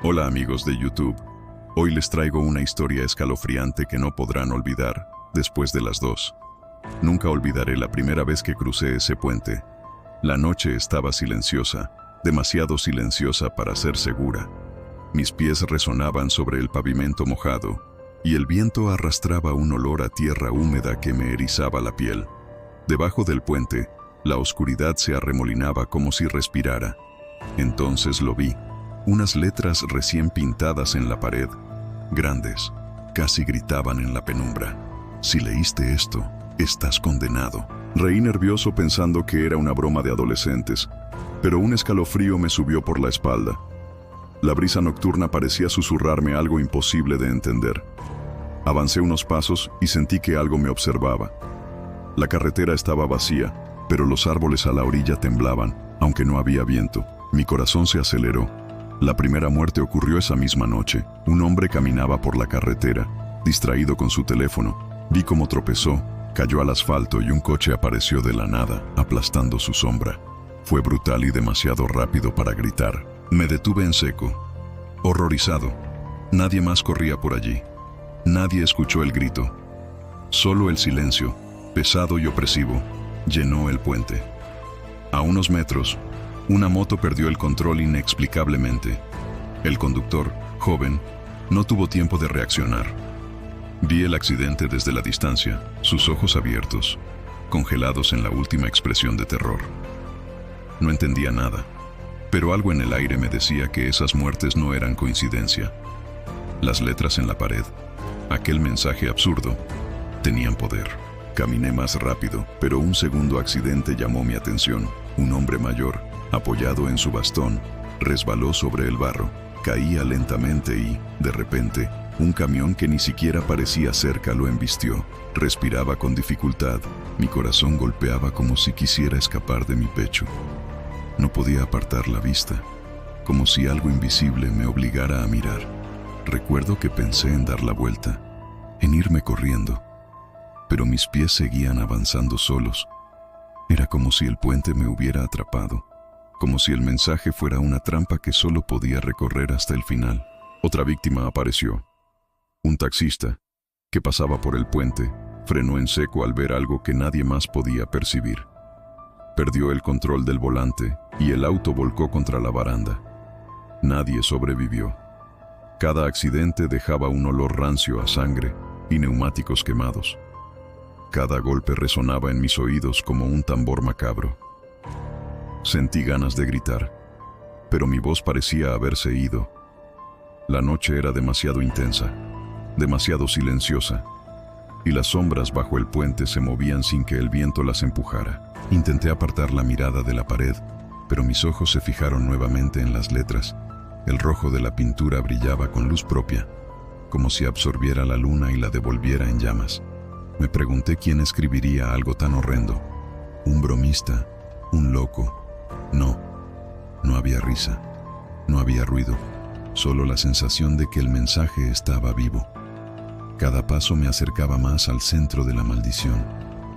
Hola amigos de YouTube, hoy les traigo una historia escalofriante que no podrán olvidar después de las 2. Nunca olvidaré la primera vez que crucé ese puente. La noche estaba silenciosa, demasiado silenciosa para ser segura. Mis pies resonaban sobre el pavimento mojado, y el viento arrastraba un olor a tierra húmeda que me erizaba la piel. Debajo del puente, la oscuridad se arremolinaba como si respirara. Entonces lo vi. Unas letras recién pintadas en la pared, grandes, casi gritaban en la penumbra. Si leíste esto, estás condenado. Reí nervioso pensando que era una broma de adolescentes, pero un escalofrío me subió por la espalda. La brisa nocturna parecía susurrarme algo imposible de entender. Avancé unos pasos y sentí que algo me observaba. La carretera estaba vacía, pero los árboles a la orilla temblaban, aunque no había viento. Mi corazón se aceleró. La primera muerte ocurrió esa misma noche. Un hombre caminaba por la carretera, distraído con su teléfono. Vi cómo tropezó, cayó al asfalto y un coche apareció de la nada, aplastando su sombra. Fue brutal y demasiado rápido para gritar. Me detuve en seco, horrorizado. Nadie más corría por allí. Nadie escuchó el grito. Solo el silencio, pesado y opresivo, llenó el puente. A unos metros, una moto perdió el control inexplicablemente. El conductor, joven, no tuvo tiempo de reaccionar. Vi el accidente desde la distancia, sus ojos abiertos, congelados en la última expresión de terror. No entendía nada, pero algo en el aire me decía que esas muertes no eran coincidencia. Las letras en la pared, aquel mensaje absurdo, tenían poder. Caminé más rápido, pero un segundo accidente llamó mi atención. Un hombre mayor, apoyado en su bastón, resbaló sobre el barro, caía lentamente y, de repente, un camión que ni siquiera parecía cerca lo embistió. Respiraba con dificultad, mi corazón golpeaba como si quisiera escapar de mi pecho. No podía apartar la vista, como si algo invisible me obligara a mirar. Recuerdo que pensé en dar la vuelta, en irme corriendo, pero mis pies seguían avanzando solos. Era como si el puente me hubiera atrapado, como si el mensaje fuera una trampa que solo podía recorrer hasta el final. Otra víctima apareció. Un taxista, que pasaba por el puente, frenó en seco al ver algo que nadie más podía percibir. Perdió el control del volante y el auto volcó contra la baranda. Nadie sobrevivió. Cada accidente dejaba un olor rancio a sangre y neumáticos quemados. Cada golpe resonaba en mis oídos como un tambor macabro. Sentí ganas de gritar, pero mi voz parecía haberse ido. La noche era demasiado intensa, demasiado silenciosa, y las sombras bajo el puente se movían sin que el viento las empujara. Intenté apartar la mirada de la pared, pero mis ojos se fijaron nuevamente en las letras. El rojo de la pintura brillaba con luz propia, como si absorbiera la luna y la devolviera en llamas. Me pregunté quién escribiría algo tan horrendo. ¿Un bromista? ¿Un loco? No, no había risa, no había ruido, solo la sensación de que el mensaje estaba vivo. Cada paso me acercaba más al centro de la maldición.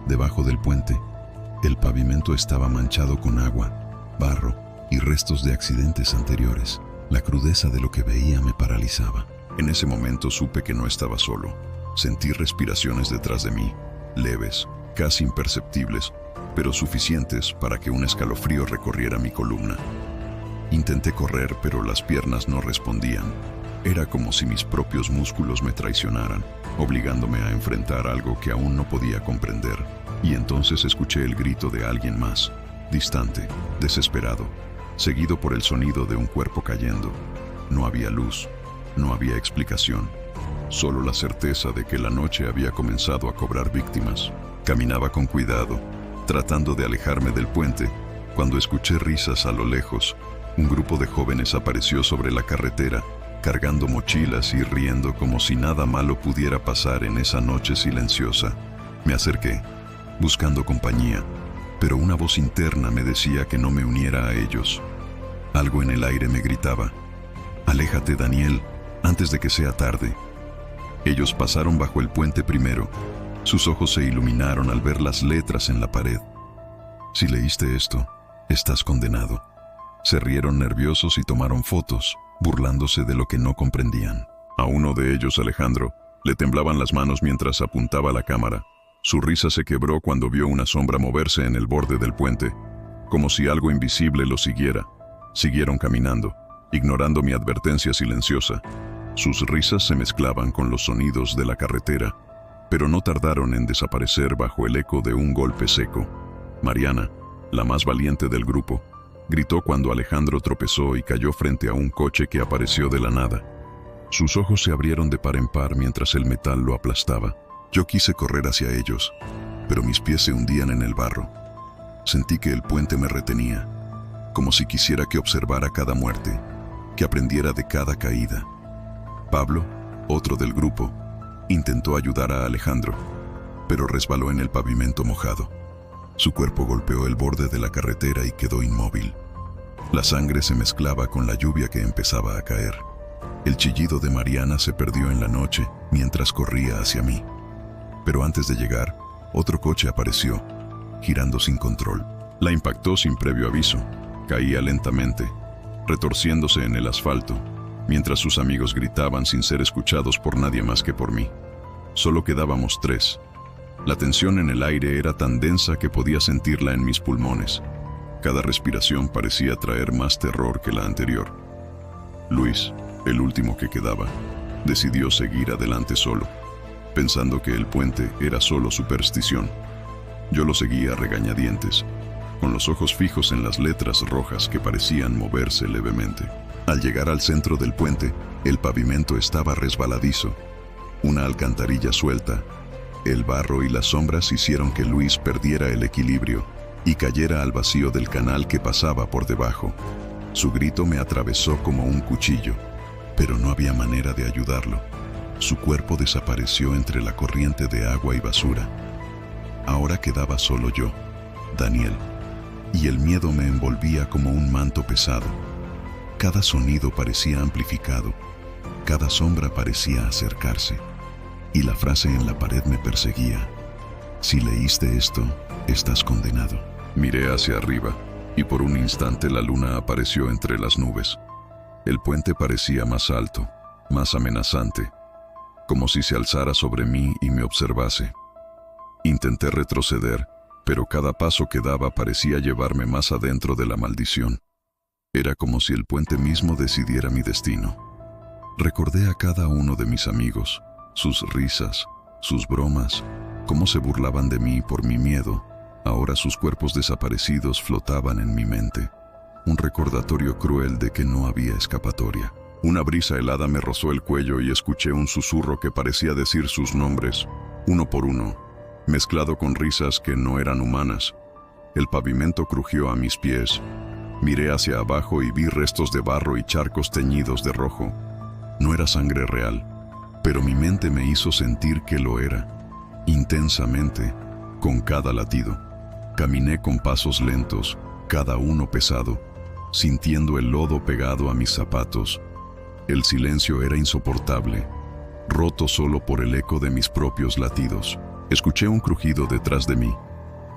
Debajo del puente, el pavimento estaba manchado con agua, barro y restos de accidentes anteriores. La crudeza de lo que veía me paralizaba. En ese momento supe que no estaba solo. Sentí respiraciones detrás de mí, leves, casi imperceptibles, pero suficientes para que un escalofrío recorriera mi columna. Intenté correr, pero las piernas no respondían. Era como si mis propios músculos me traicionaran, obligándome a enfrentar algo que aún no podía comprender. Y entonces escuché el grito de alguien más, distante, desesperado, seguido por el sonido de un cuerpo cayendo. No había luz, no había explicación. Solo la certeza de que la noche había comenzado a cobrar víctimas. Caminaba con cuidado, tratando de alejarme del puente, cuando escuché risas a lo lejos. Un grupo de jóvenes apareció sobre la carretera, cargando mochilas y riendo como si nada malo pudiera pasar en esa noche silenciosa. Me acerqué, buscando compañía, pero una voz interna me decía que no me uniera a ellos. Algo en el aire me gritaba: «Aléjate, Daniel, antes de que sea tarde». Ellos pasaron bajo el puente primero. Sus ojos se iluminaron al ver las letras en la pared. «Si leíste esto, estás condenado». Se rieron nerviosos y tomaron fotos. burlándose de lo que no comprendían. A uno de ellos, Alejandro, le temblaban las manos mientras apuntaba a la cámara. Su risa se quebró cuando vio una sombra moverse en el borde del puente, como si algo invisible lo siguiera. Siguieron caminando, ignorando mi advertencia silenciosa. Sus risas se mezclaban con los sonidos de la carretera, pero no tardaron en desaparecer bajo el eco de un golpe seco. Mariana, la más valiente del grupo, gritó cuando Alejandro tropezó y cayó frente a un coche que apareció de la nada. Sus ojos se abrieron de par en par mientras el metal lo aplastaba. Yo quise correr hacia ellos, pero mis pies se hundían en el barro. Sentí que el puente me retenía, como si quisiera que observara cada muerte, que aprendiera de cada caída. Pablo, otro del grupo, intentó ayudar a Alejandro, pero resbaló en el pavimento mojado. Su cuerpo golpeó el borde de la carretera y quedó inmóvil. La sangre se mezclaba con la lluvia que empezaba a caer. El chillido de Mariana se perdió en la noche mientras corría hacia mí. Pero antes de llegar, otro coche apareció, girando sin control. La impactó sin previo aviso. Caía lentamente, retorciéndose en el asfalto, mientras sus amigos gritaban sin ser escuchados por nadie más que por mí. Solo quedábamos 3. La tensión en el aire era tan densa que podía sentirla en mis pulmones. Cada respiración parecía traer más terror que la anterior. Luis, el último que quedaba, decidió seguir adelante solo, pensando que el puente era solo superstición. Yo lo seguía a regañadientes, con los ojos fijos en las letras rojas que parecían moverse levemente. Al llegar al centro del puente, el pavimento estaba resbaladizo. Una alcantarilla suelta, el barro y las sombras hicieron que Luis perdiera el equilibrio y cayera al vacío del canal que pasaba por debajo. Su grito me atravesó como un cuchillo, pero no había manera de ayudarlo. Su cuerpo desapareció entre la corriente de agua y basura. Ahora quedaba solo yo, Daniel, y el miedo me envolvía como un manto pesado. Cada sonido parecía amplificado, cada sombra parecía acercarse, y la frase en la pared me perseguía: si leíste esto, estás condenado. Miré hacia arriba, y por un instante la luna apareció entre las nubes. El puente parecía más alto, más amenazante, como si se alzara sobre mí y me observase. Intenté retroceder, pero cada paso que daba parecía llevarme más adentro de la maldición. Era como si el puente mismo decidiera mi destino. Recordé a cada uno de mis amigos, sus risas, sus bromas, cómo se burlaban de mí por mi miedo. Ahora sus cuerpos desaparecidos flotaban en mi mente. Un recordatorio cruel de que no había escapatoria. Una brisa helada me rozó el cuello y escuché un susurro que parecía decir sus nombres, uno por uno, mezclado con risas que no eran humanas. El pavimento crujió a mis pies. Miré hacia abajo y vi restos de barro y charcos teñidos de rojo. No era sangre real, pero mi mente me hizo sentir que lo era, intensamente, con cada latido. Caminé con pasos lentos, cada uno pesado, sintiendo el lodo pegado a mis zapatos. El silencio era insoportable, roto solo por el eco de mis propios latidos. Escuché un crujido detrás de mí.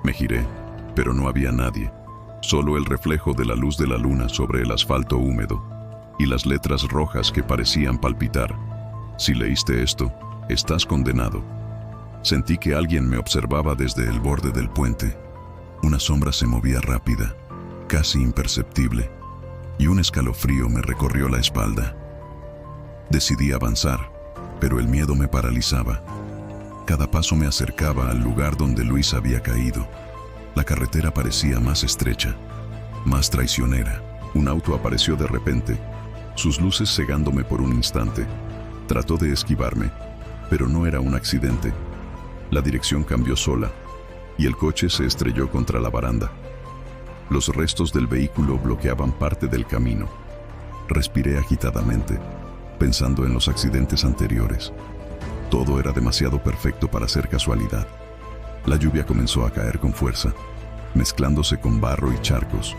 Me giré, pero no había nadie. Solo el reflejo de la luz de la luna sobre el asfalto húmedo y las letras rojas que parecían palpitar. Si leíste esto, estás condenado. Sentí que alguien me observaba desde el borde del puente. Una sombra se movía rápida, casi imperceptible, y un escalofrío me recorrió la espalda. Decidí avanzar, pero el miedo me paralizaba. Cada paso me acercaba al lugar donde Luis había caído. La carretera parecía más estrecha, más traicionera. Un auto apareció de repente, sus luces cegándome por un instante. Trató de esquivarme, pero no era un accidente. La dirección cambió sola, y el coche se estrelló contra la baranda. Los restos del vehículo bloqueaban parte del camino. Respiré agitadamente, pensando en los accidentes anteriores. Todo era demasiado perfecto para ser casualidad. La lluvia comenzó a caer con fuerza, mezclándose con barro y charcos.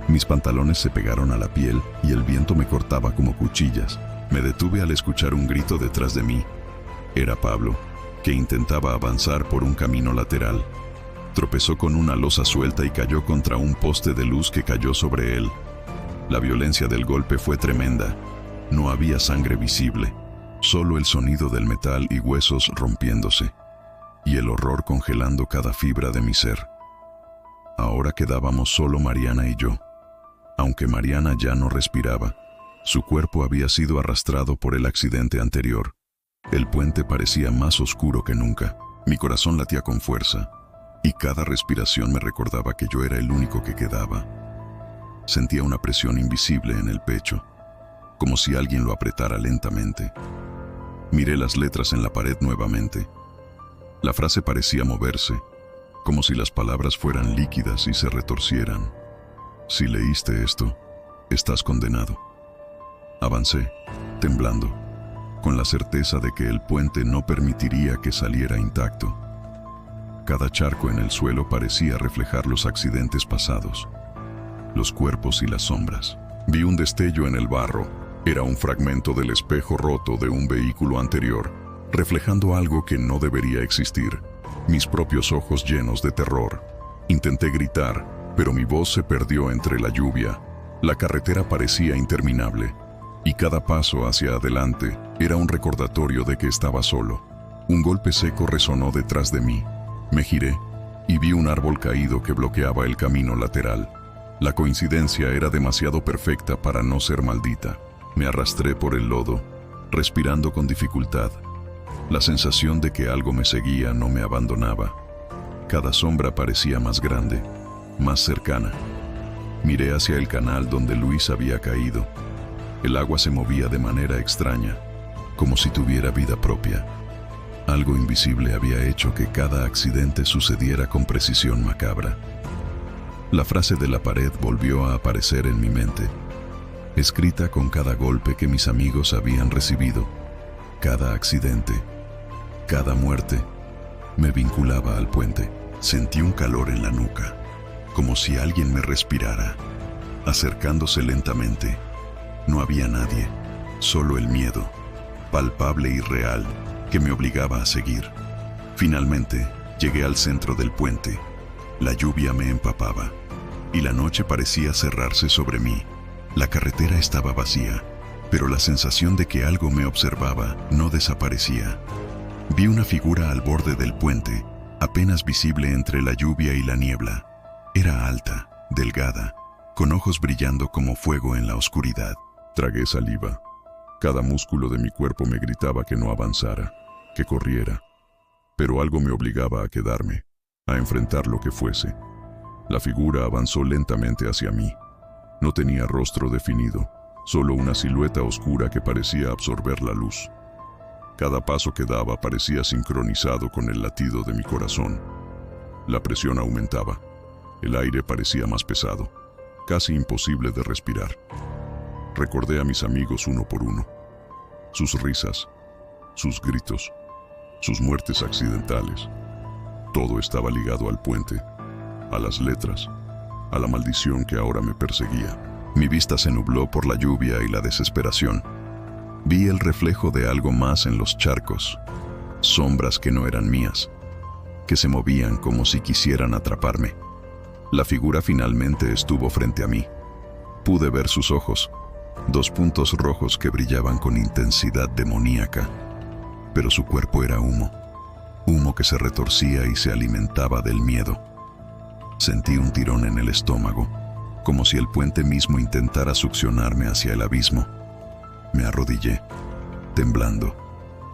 Mis pantalones se pegaron a la piel y el viento me cortaba como cuchillas. Me detuve al escuchar un grito detrás de mí. Era Pablo, que intentaba avanzar por un camino lateral. Tropezó con una losa suelta y cayó contra un poste de luz que cayó sobre él. La violencia del golpe fue tremenda, No había sangre visible, solo el sonido del metal y huesos rompiéndose, y el horror congelando cada fibra de mi ser. Ahora quedábamos solo Mariana y yo. Aunque Mariana ya no respiraba, su cuerpo había sido arrastrado por el accidente anterior. El puente parecía más oscuro que nunca. Mi corazón latía con fuerza, y cada respiración me recordaba que yo era el único que quedaba. Sentía una presión invisible en el pecho, como si alguien lo apretara lentamente. Miré las letras en la pared nuevamente. La frase parecía moverse, como si las palabras fueran líquidas y se retorcieran. Si leíste esto, estás condenado. Avancé, temblando, con la certeza de que el puente no permitiría que saliera intacto. Cada charco en el suelo parecía reflejar los accidentes pasados, los cuerpos y las sombras. Vi un destello en el barro. Era un fragmento del espejo roto de un vehículo anterior, reflejando algo que no debería existir. Mis propios ojos llenos de terror. Intenté gritar, pero mi voz se perdió entre la lluvia. La carretera parecía interminable, y cada paso hacia adelante era un recordatorio de que estaba solo. Un golpe seco resonó detrás de mí. Me giré y vi un árbol caído que bloqueaba el camino lateral. La coincidencia era demasiado perfecta para no ser maldita. Me arrastré por el lodo, respirando con dificultad. La sensación de que algo me seguía no me abandonaba. Cada sombra parecía más grande, más cercana. Miré hacia el canal donde Luis había caído. El agua se movía de manera extraña, como si tuviera vida propia. Algo invisible había hecho que cada accidente sucediera con precisión macabra. La frase de la pared volvió a aparecer en mi mente, escrita con cada golpe que mis amigos habían recibido. Cada accidente, cada muerte, me vinculaba al puente. Sentí un calor en la nuca, como si alguien me respirara, acercándose lentamente. No había nadie, solo el miedo, palpable y real, que me obligaba a seguir. Finalmente, llegué al centro del puente. La lluvia me empapaba, y la noche parecía cerrarse sobre mí. La carretera estaba vacía, pero la sensación de que algo me observaba no desaparecía. Vi una figura al borde del puente, apenas visible entre la lluvia y la niebla. Era alta, delgada, con ojos brillando como fuego en la oscuridad. Tragué saliva. Cada músculo de mi cuerpo me gritaba que no avanzara, que corriera. Pero algo me obligaba a quedarme, a enfrentar lo que fuese. La figura avanzó lentamente hacia mí. No tenía rostro definido, solo una silueta oscura que parecía absorber la luz. Cada paso que daba parecía sincronizado con el latido de mi corazón. La presión aumentaba. El aire parecía más pesado, casi imposible de respirar. Recordé a mis amigos uno por uno. Sus risas, sus gritos, sus muertes accidentales. Todo estaba ligado al puente, a las letras, a la maldición que ahora me perseguía. Mi vista se nubló por la lluvia y la desesperación. Vi el reflejo de algo más en los charcos, sombras que no eran mías, que se movían como si quisieran atraparme. La figura finalmente estuvo frente a mí. Pude ver sus ojos, 2 puntos rojos que brillaban con intensidad demoníaca, pero su cuerpo era humo, humo que se retorcía y se alimentaba del miedo. Sentí un tirón en el estómago, como si el puente mismo intentara succionarme hacia el abismo. Me arrodillé, temblando,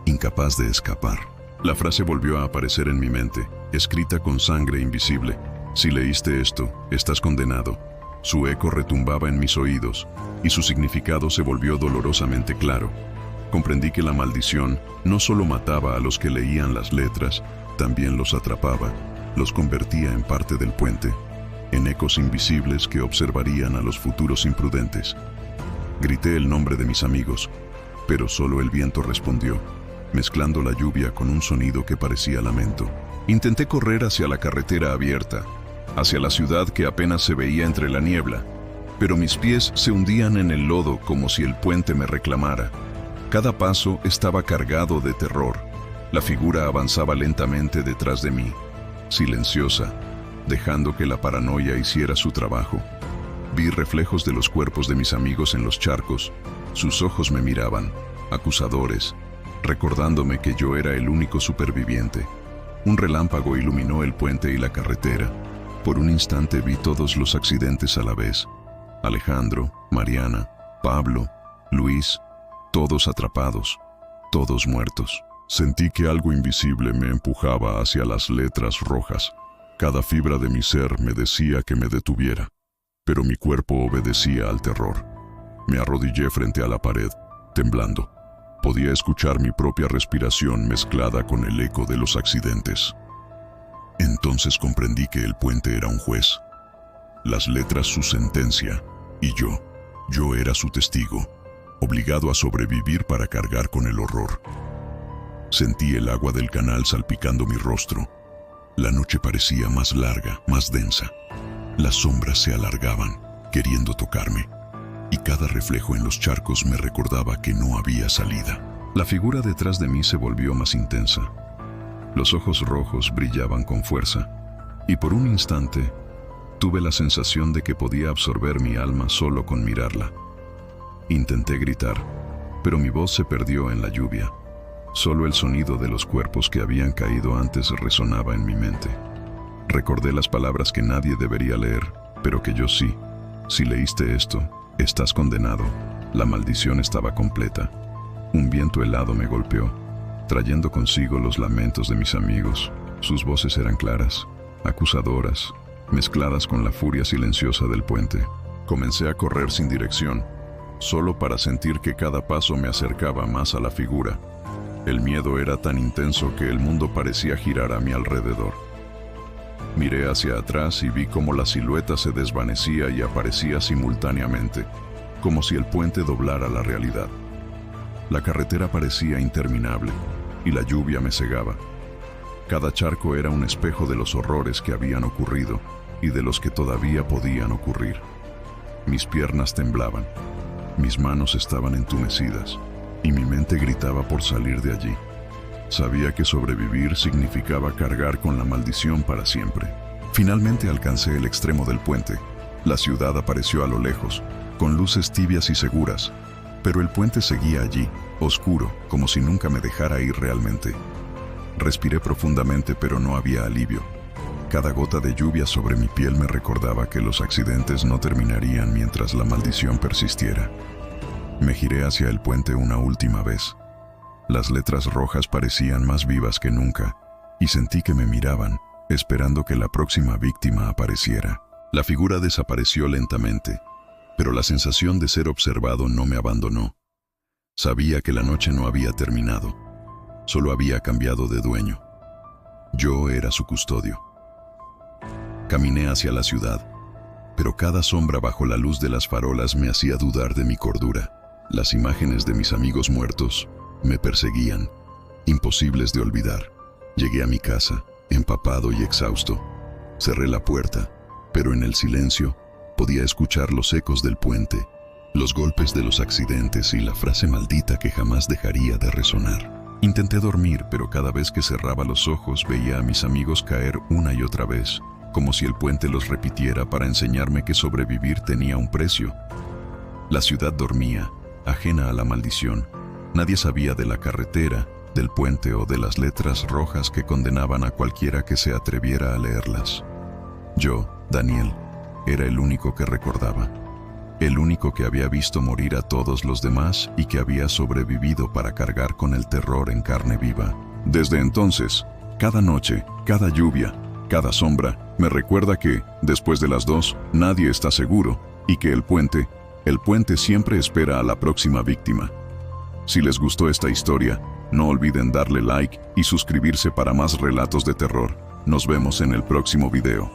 incapaz de escapar. La frase volvió a aparecer en mi mente, escrita con sangre invisible. Si leíste esto, estás condenado. Su eco retumbaba en mis oídos, y su significado se volvió dolorosamente claro. Comprendí que la maldición no solo mataba a los que leían las letras, también los atrapaba, los convertía en parte del puente, en ecos invisibles que observarían a los futuros imprudentes. Grité el nombre de mis amigos, pero solo el viento respondió, mezclando la lluvia con un sonido que parecía lamento. Intenté correr hacia la carretera abierta, hacia la ciudad que apenas se veía entre la niebla, pero mis pies se hundían en el lodo como si el puente me reclamara. Cada paso estaba cargado de terror. La figura avanzaba lentamente detrás de mí, silenciosa, dejando que la paranoia hiciera su trabajo. Vi reflejos de los cuerpos de mis amigos en los charcos, Sus ojos me miraban, acusadores, recordándome que yo era el único superviviente. Un relámpago iluminó el puente y la carretera. Por un instante vi todos los accidentes a la vez. Alejandro, Mariana, Pablo, Luis, todos atrapados, todos muertos. Sentí que algo invisible me empujaba hacia las letras rojas. Cada fibra de mi ser me decía que me detuviera, pero mi cuerpo obedecía al terror. Me arrodillé frente a la pared, temblando. Podía escuchar mi propia respiración mezclada con el eco de los accidentes. Entonces comprendí que el puente era un juez. Las letras su sentencia, y yo era su testigo, obligado a sobrevivir para cargar con el horror. Sentí el agua del canal salpicando mi rostro. La noche parecía más larga, más densa. Las sombras se alargaban, queriendo tocarme, y cada reflejo en los charcos me recordaba que no había salida. La figura detrás de mí se volvió más intensa. Los ojos rojos brillaban con fuerza, y por un instante tuve la sensación de que podía absorber mi alma solo con mirarla. Intenté gritar, pero mi voz se perdió en la lluvia. Solo el sonido de los cuerpos que habían caído antes resonaba en mi mente. Recordé las palabras que nadie debería leer, pero que yo sí. Si leíste esto, estás condenado. La maldición estaba completa. Un viento helado me golpeó, trayendo consigo los lamentos de mis amigos. Sus voces eran claras, acusadoras, mezcladas con la furia silenciosa del puente. Comencé a correr sin dirección, solo para sentir que cada paso me acercaba más a la figura. El miedo era tan intenso que el mundo parecía girar a mi alrededor. Miré hacia atrás y vi cómo la silueta se desvanecía y aparecía simultáneamente, como si el puente doblara la realidad. La carretera parecía interminable, y la lluvia me cegaba. Cada charco era un espejo de los horrores que habían ocurrido y de los que todavía podían ocurrir. Mis piernas temblaban, mis manos estaban entumecidas, y mi mente gritaba por salir de allí. Sabía que sobrevivir significaba cargar con la maldición para siempre. Finalmente alcancé el extremo del puente. La ciudad apareció a lo lejos, con luces tibias y seguras, pero el puente seguía allí, oscuro, como si nunca me dejara ir realmente. Respiré profundamente, pero no había alivio. Cada gota de lluvia sobre mi piel me recordaba que los accidentes no terminarían mientras la maldición persistiera. Me giré hacia el puente una última vez. Las letras rojas parecían más vivas que nunca, y sentí que me miraban, esperando que la próxima víctima apareciera. La figura desapareció lentamente, pero la sensación de ser observado no me abandonó. Sabía que la noche no había terminado, solo había cambiado de dueño. Yo era su custodio. Caminé hacia la ciudad, pero cada sombra bajo la luz de las farolas me hacía dudar de mi cordura. Las imágenes de mis amigos muertos me perseguían, imposibles de olvidar. Llegué a mi casa, empapado y exhausto. Cerré la puerta, pero en el silencio podía escuchar los ecos del puente, los golpes de los accidentes y la frase maldita que jamás dejaría de resonar. Intenté dormir, pero cada vez que cerraba los ojos veía a mis amigos caer una y otra vez, como si el puente los repitiera para enseñarme que sobrevivir tenía un precio. La ciudad dormía, ajena a la maldición. Nadie sabía de la carretera, del puente o de las letras rojas que condenaban a cualquiera que se atreviera a leerlas. Yo, Daniel, era el único que recordaba, el único que había visto morir a todos los demás y que había sobrevivido para cargar con el terror en carne viva. Desde entonces, cada noche, cada lluvia, cada sombra, me recuerda que, después de las 2, nadie está seguro, y que el puente siempre espera a la próxima víctima. Si les gustó esta historia, no olviden darle like y suscribirse para más relatos de terror. Nos vemos en el próximo video.